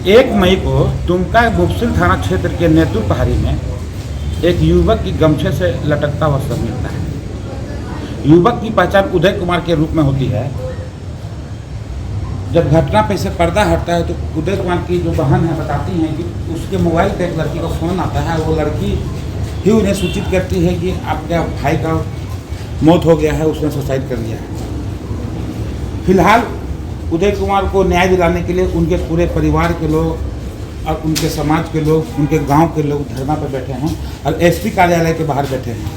1 मई को दुमका मुफस्सिल थाना क्षेत्र के नेतू पहाड़ी में एक युवक की गमछे से लटकता हुआ शव मिलता है। युवक की पहचान उदय कुमार के रूप में होती है। जब घटना पे से पर्दा हटता है तो उदय कुमार की जो बहन है बताती हैं कि उसके मोबाइल पर एक लड़की का फ़ोन आता है। वो लड़की ही उन्हें सूचित करती है कि आपके भाई का मौत हो गया है, उसने सुसाइड कर लिया है। फिलहाल उदय कुमार को न्याय दिलाने के लिए उनके पूरे परिवार के लोग और उनके समाज के लोग, उनके गांव के लोग धरना पर बैठे हैं और एसपी कार्यालय के बाहर बैठे हैं।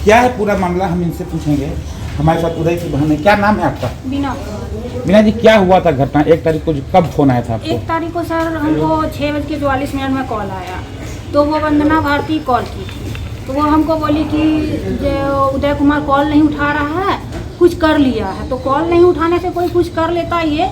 क्या है पूरा मामला, हम इनसे पूछेंगे। हमारे साथ उदय की बहन है। क्या नाम है आपका? बीना जी, क्या हुआ था घटना? 1 तारीख को कब फोन आया था आपको? 1 तारीख को सर हमको 6:44 में कॉल आया, तो वो वंदना भारती कॉल की थी। तो वो हमको बोली कि उदय कुमार कॉल नहीं उठा रहा है, कुछ कर लिया है। तो कॉल नहीं उठाने से कोई कुछ कर लेता, ये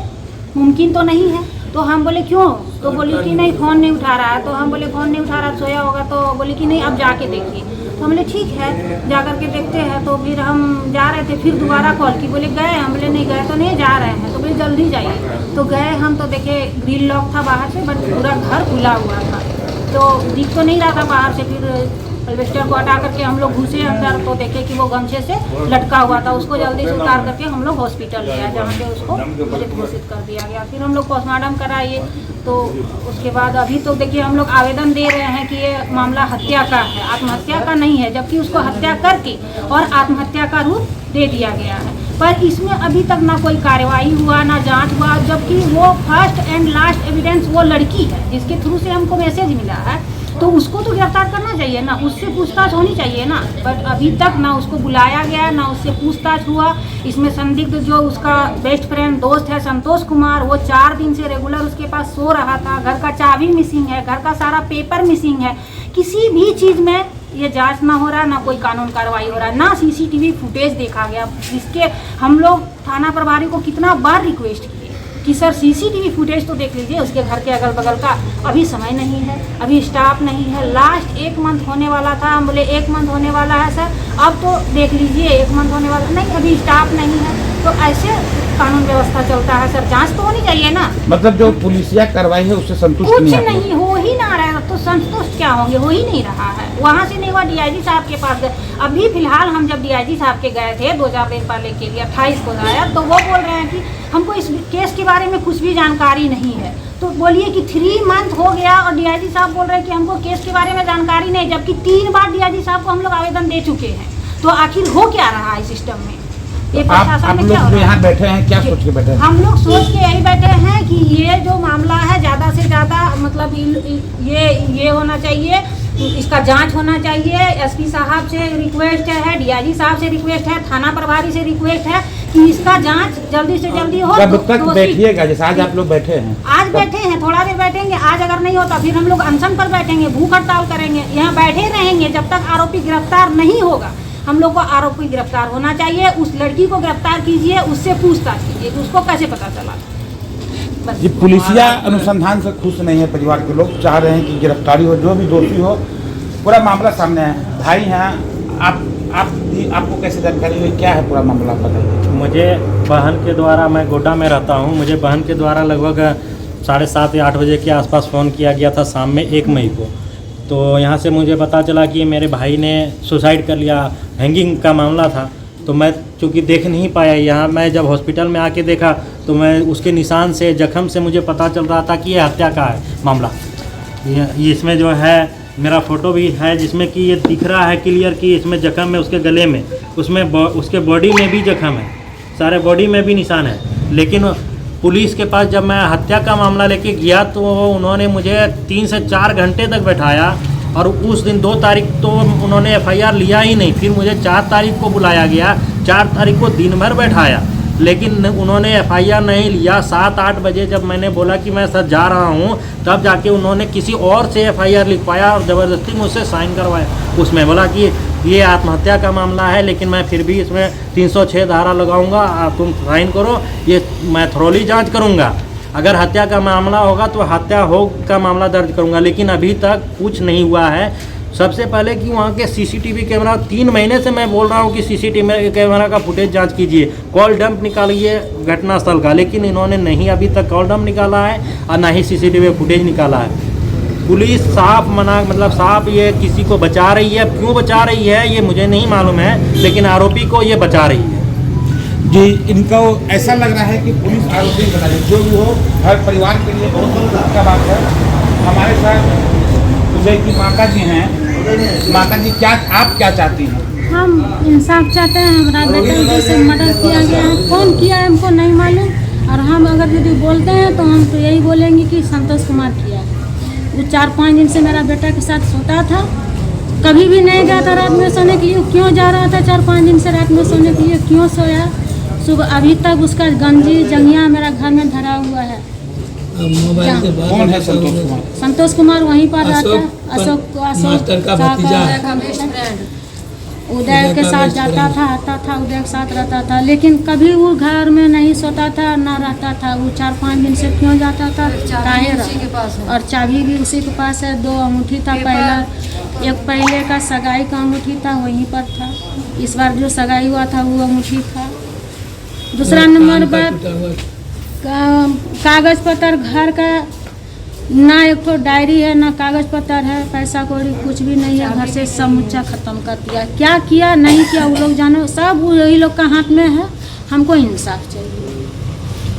मुमकिन तो नहीं है। तो हम बोले क्यों? तो बोली कि नहीं फ़ोन नहीं उठा रहा है। तो हम बोले फ़ोन नहीं उठा रहा, सोया होगा। तो बोली कि नहीं अब जाके देखिए। तो हम बोले ठीक है, जा कर के देखते हैं। तो फिर हम जा रहे थे, फिर दोबारा कॉल की, बोले गए? हम बोले नहीं गए, तो नहीं जा रहे हैं। तो बोले जल्दी जाइए। तो गए हम, तो देखे ग्रिल लॉक था बाहर से, बट पूरा घर खुला हुआ था, तो दिख तो नहीं रहा था बाहर से। फिर एल्वेस्टर को हटा करके हम लोग घुसे अंदर, तो देखे कि वो गमछे से लटका हुआ था। उसको जल्दी से उतार करके हम लोग हॉस्पिटल ले आए, जहाँ पे उसको मृत घोषित कर दिया गया। फिर हम लोग पोस्टमार्टम कराइए, तो उसके बाद अभी तो देखिए हम लोग आवेदन दे रहे हैं कि ये मामला हत्या का है, आत्महत्या का नहीं है, जबकि उसको हत्या करके और आत्महत्या का रूप दे दिया गया है। पर इसमें अभी तक ना कोई कार्रवाई हुआ, ना जांच हुआ, जबकि वो फर्स्ट एंड लास्ट एविडेंस वो लड़की है जिसके थ्रू से हमको मैसेज मिला है। तो उसको तो गिरफ्तार करना चाहिए ना, उससे पूछताछ होनी चाहिए ना। बट अभी तक ना उसको बुलाया गया, ना उससे पूछताछ हुआ। इसमें संदिग्ध जो उसका बेस्ट फ्रेंड दोस्त है संतोष कुमार, वो 4 दिन से रेगुलर उसके पास सो रहा था। घर का चाबी मिसिंग है, घर का सारा पेपर मिसिंग है। किसी भी चीज़ में ये जांच ना हो रहा, ना कोई कानून कार्रवाई हो रहा, ना सीसीटीवी फुटेज देखा गया। जिसके हम लोग थाना प्रभारी को कितना बार रिक्वेस्ट किए कि सर सीसीटीवी फुटेज तो देख लीजिए उसके घर के अगल बगल का। अभी समय नहीं है, अभी स्टाफ नहीं है। लास्ट 1 मंथ होने वाला था, हम बोले 1 मंथ होने वाला है सर, अब तो देख लीजिए 1 मंथ होने वाला, नहीं अभी स्टाफ नहीं है। तो ऐसे कानून व्यवस्था चलता है सर, जांच तो होनी चाहिए ना। मतलब जो पुलिसिया कार्रवाई है उससे संतुष्ट कुछ नहीं हो ही ना रहा है, तो संतुष्ट क्या होंगे? हो ही नहीं रहा है। वहाँ से नहीं हुआ, डीआईजी साहब के पास गए। अभी फिलहाल हम जब डीआईजी साहब के गए थे 2-4 दिन पहले के लिए, 28 को आया, तो वो बोल रहे हैं कि हमको इस केस के बारे में कुछ भी जानकारी नहीं है। तो बोलिए कि 3 मंथ हो गया और डीआईजी साहब बोल रहे हैं कि हमको केस के बारे में जानकारी नहीं, जबकि 3 बार डीआईजी साहब को हम लोग आवेदन दे चुके हैं। तो आखिर हो क्या रहा है सिस्टम में? ये प्रशासन में क्या हो रहा है? यहाँ बैठे हैं, क्या सोच के बैठे हैं? हम लोग सोच के यही बैठे हैं कि ये जो मामला है ज़्यादा से ज़्यादा मतलब ये होना चाहिए, इसका जांच होना चाहिए। एसपी साहब से रिक्वेस्ट है, डीआईजी साहब से रिक्वेस्ट है, थाना प्रभारी से रिक्वेस्ट है कि इसका जांच जल्दी से जल्दी हो। कब तक बैठिएगा? जैसे आज आप लोग बैठे हैं, आज बैठे हैं, थोड़ा देर बैठेंगे। आज अगर नहीं होता फिर हम लोग अनशन पर बैठेंगे, भूख हड़ताल करेंगे। यहाँ बैठे रहेंगे जब तक आरोपी गिरफ्तार नहीं होगा। हम लोग को आरोपी गिरफ्तार होना चाहिए। उस लड़की को गिरफ्तार कीजिए, उससे पूछताछ कीजिए कि उसको कैसे पता चला। बस जी, पुलिसिया अनुसंधान से खुश नहीं है परिवार के लोग, चाह रहे हैं कि गिरफ्तारी हो, जो भी दोषी हो। पूरा मामला सामने है। भाई हैं आपको कैसे जानकारी हुई? क्या है पूरा मामला, बताइए। मुझे बहन के द्वारा, मैं गोड्डा में रहता हूँ, मुझे बहन के द्वारा लगभग 7:30 या 8 बजे के आसपास फ़ोन किया गया था शाम में 1 मई को। तो यहाँ से मुझे पता चला कि मेरे भाई ने सुसाइड कर लिया, हैंगिंग का मामला था। तो मैं चूँकि देख नहीं पाया, यहाँ मैं जब हॉस्पिटल में आके देखा तो मैं उसके निशान से, जख्म से मुझे पता चल रहा था कि ये हत्या का है मामला। इसमें जो है मेरा फ़ोटो भी है जिसमें कि ये दिख रहा है क्लियर कि इसमें जख्म है उसके गले में, उसमें उसके बॉडी में भी जख्म है, सारे बॉडी में भी निशान है। लेकिन पुलिस के पास जब मैं हत्या का मामला लेके गया तो उन्होंने मुझे 3 से 4 घंटे तक बैठाया और उस दिन 2 तारीख तो उन्होंने एफआईआर लिया ही नहीं। फिर मुझे 4 तारीख को बुलाया गया, 4 तारीख को दिन भर बैठाया, लेकिन उन्होंने एफआईआर नहीं लिया। 7-8 बजे जब मैंने बोला कि मैं सर जा रहा हूँ, तब जाके उन्होंने किसी और से एफआईआर लिखवाया और ज़बरदस्ती मुझसे साइन करवाया। उसमें बोला कि ये आत्महत्या का मामला है, लेकिन मैं फिर भी इसमें 306 धारा लगाऊंगा, तुम साइन करो, ये मैं थॉरोली जांच करूंगा। अगर हत्या का मामला होगा तो हत्या हो का मामला दर्ज करूंगा। लेकिन अभी तक कुछ नहीं हुआ है। सबसे पहले कि वहाँ के सीसीटीवी कैमरा 3 महीने से मैं बोल रहा हूँ कि सीसीटीवी कैमरा का फुटेज जांच कीजिए, कॉल डंप निकालिए घटनास्थल का, लेकिन इन्होंने नहीं अभी तक कॉल डंप निकाला है और ना ही सीसीटीवी फुटेज निकाला है। पुलिस साफ मना मतलब साफ ये किसी को बचा रही है, क्यों बचा रही है ये मुझे नहीं मालूम है, लेकिन आरोपी को ये बचा रही है। जी, इनको ऐसा लग रहा है कि पुलिस आरोपी बता रही है। जो भी हो, हर परिवार के लिए बहुत दुख का बात है। हमारे साथ उदय की माता जी हैं। माता जी, क्या आप क्या चाहती हैं? हम इंसाफ चाहते हैं। हमारा बेटा जैसे मर्डर किया गया है, कौन किया है हमको नहीं मालूम, और हम अगर यदि बोलते हैं तो हम तो यही बोलेंगे कि संतोष कुमार किया है। वो 4-5 दिन से मेरा बेटा के साथ सोता था, कभी भी नहीं गया था रात में सोने के लिए। क्यों जा रहा था 4-5 दिन से रात में सोने के लिए, क्यों सोया? सुबह अभी तक उसका गंजी जंगिया मेरा घर में धरा हुआ है। कौन है संतोष कुमार? संतोष कुमार वहीं पर रहता है। अशोक मास्टर का भतीजा उदय के साथ जाता था, आता था, उदय के साथ रहता था, लेकिन कभी वो घर में नहीं सोता था ना रहता था। वो 4-5 दिन से क्यों जाता था? और चाबी भी उसी के पास है। 2 अंगूठी था, पहला एक पहले का सगाई का अंगूठी था, वहीं पर था। इस बार जो सगाई हुआ था वो अंगूठी था। दूसरा नंबर पर कागज पत्र घर का ना, एक तो डायरी है ना कागज पत्र है, पैसा कौड़ी कुछ भी नहीं है। घर से सब मुच्चा खत्म कर दिया। क्या किया नहीं किया वो लोग जानो, सब वही लोग का हाथ में है। हमको इंसाफ चाहिए।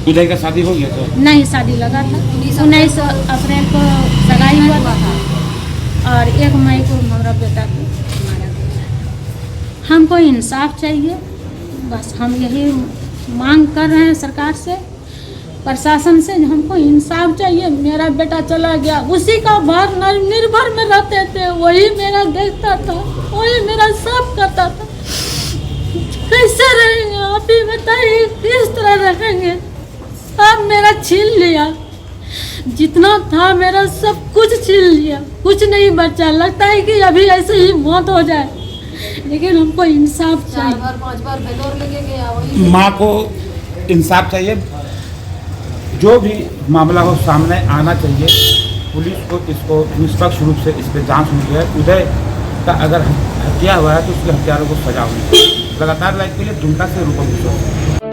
उदय का शादी हो गया तो? नहीं, शादी लगा था 19 अप्रैल को सगाई हुआ था और 1 मई को हमारा बेटा को मारा गया। हमको इंसाफ चाहिए, बस हम यही मांग कर रहे हैं सरकार से, प्रशासन से। हमको इंसाफ चाहिए। मेरा बेटा चला गया, उसी का भर निर्भर में रहते थे, वही मेरा देखता था, वही मेरा सब करता था। कैसे रहेंगे आप ही बताइए, किस तरह रहेंगे? आप मेरा छीन लिया, जितना था मेरा सब कुछ छीन लिया, कुछ नहीं बचा। लगता है कि अभी ऐसे ही मौत हो जाए, लेकिन हमको इंसाफ चाहिए। 4-5 बार बेलोर लेके गया, वही माँ को इंसाफ चाहिए। जो भी मामला हो सामने आना चाहिए। पुलिस को इसको निष्पक्ष रूप से इस पर जांच होनी है। उदय का अगर हत्या हुआ है तो उसके हत्यारों को सजा होनी है। लगातार लाइव के लिए दुमका से रूपम किशोर।